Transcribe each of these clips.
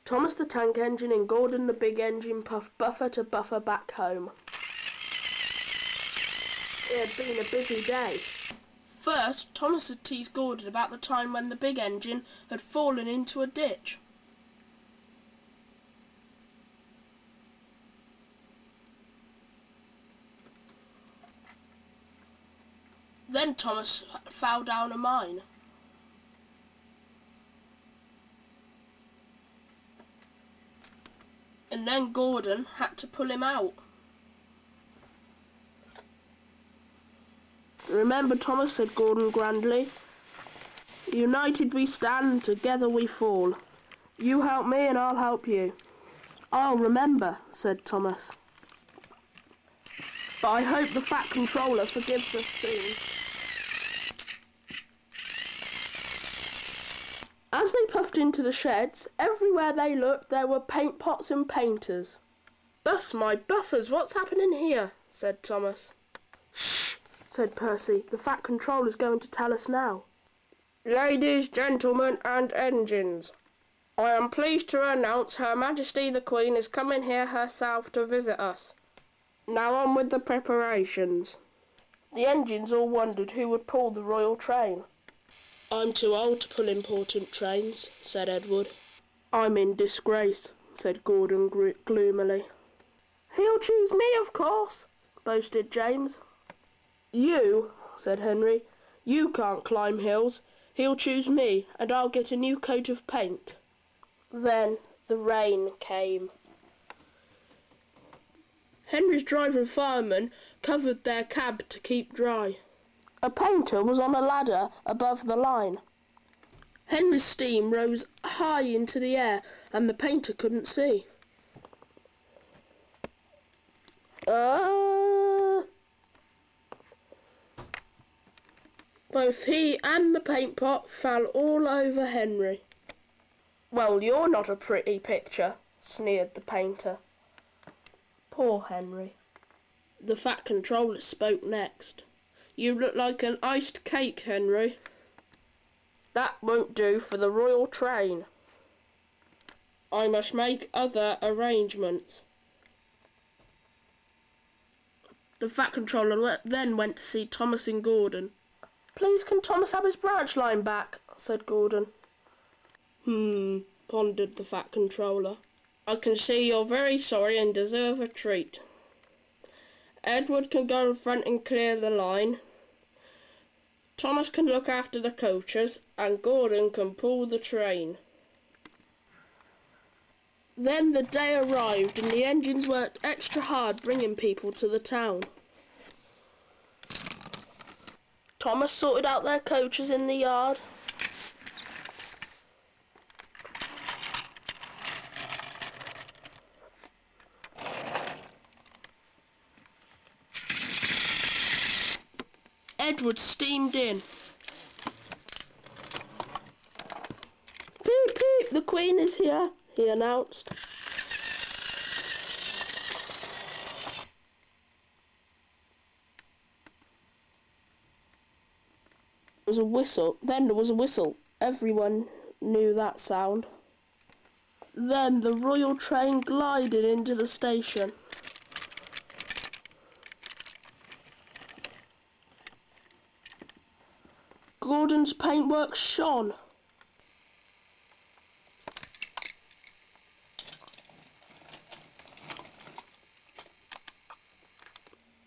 Thomas the tank engine and Gordon the big engine puffed buffer to buffer back home. It had been a busy day. First, Thomas had teased Gordon about the time when the big engine had fallen into a ditch. Then Thomas fell down a mine. And then Gordon had to pull him out. "Remember, Thomas," said Gordon grandly. "United we stand, together we fall. You help me and I'll help you." "I'll remember," said Thomas. "But I hope the Fat Controller forgives us soon." As they puffed into the sheds, everywhere they looked there were paint pots and painters. "Bus my buffers, what's happening here?" said Thomas. "Shh," said Percy. "The Fat Controller's going to tell us now." "Ladies, gentlemen and engines, I am pleased to announce Her Majesty the Queen is coming here herself to visit us. Now on with the preparations." The engines all wondered who would pull the royal train. "I'm too old to pull important trains," said Edward. "I'm in disgrace," said Gordon gloomily. "He'll choose me, of course," boasted James. "You," said Henry, "you can't climb hills. He'll choose me, and I'll get a new coat of paint." Then the rain came. Henry's driver and fireman covered their cab to keep dry. A painter was on a ladder above the line. Henry's steam rose high into the air and the painter couldn't see. Both he and the paint pot fell all over Henry. "Well, you're not a pretty picture," sneered the painter. Poor Henry. The Fat Controller spoke next. "You look like an iced cake, Henry." "That won't do for the royal train. I must make other arrangements." The Fat Controller then went to see Thomas and Gordon. "Please can Thomas have his branch line back?" said Gordon. Pondered the Fat Controller. "I can see you're very sorry and deserve a treat. Edward can go in front and clear the line. Thomas can look after the coaches, and Gordon can pull the train." Then the day arrived and the engines worked extra hard bringing people to the town. Thomas sorted out their coaches in the yard. Edward steamed in. "Peep, peep, the Queen is here," he announced. There was a whistle. Then there was a whistle. Everyone knew that sound. Then the royal train glided into the station. Gordon's paintwork shone.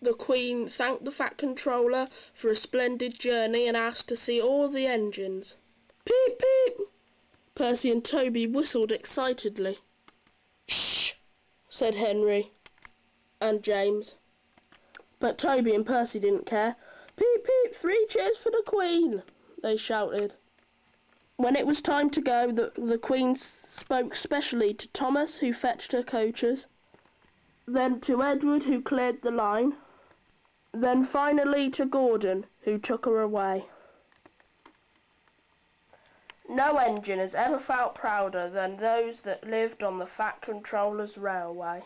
The Queen thanked the Fat Controller for a splendid journey and asked to see all the engines. "Peep, peep!" Percy and Toby whistled excitedly. "Shh!" said Henry and James. But Toby and Percy didn't care. "Peep, peep, 3 cheers for the Queen!" they shouted. When it was time to go, the Queen spoke specially to Thomas, who fetched her coaches, then to Edward, who cleared the line, then finally to Gordon, who took her away. No engine has ever felt prouder than those that lived on the Fat Controller's railway.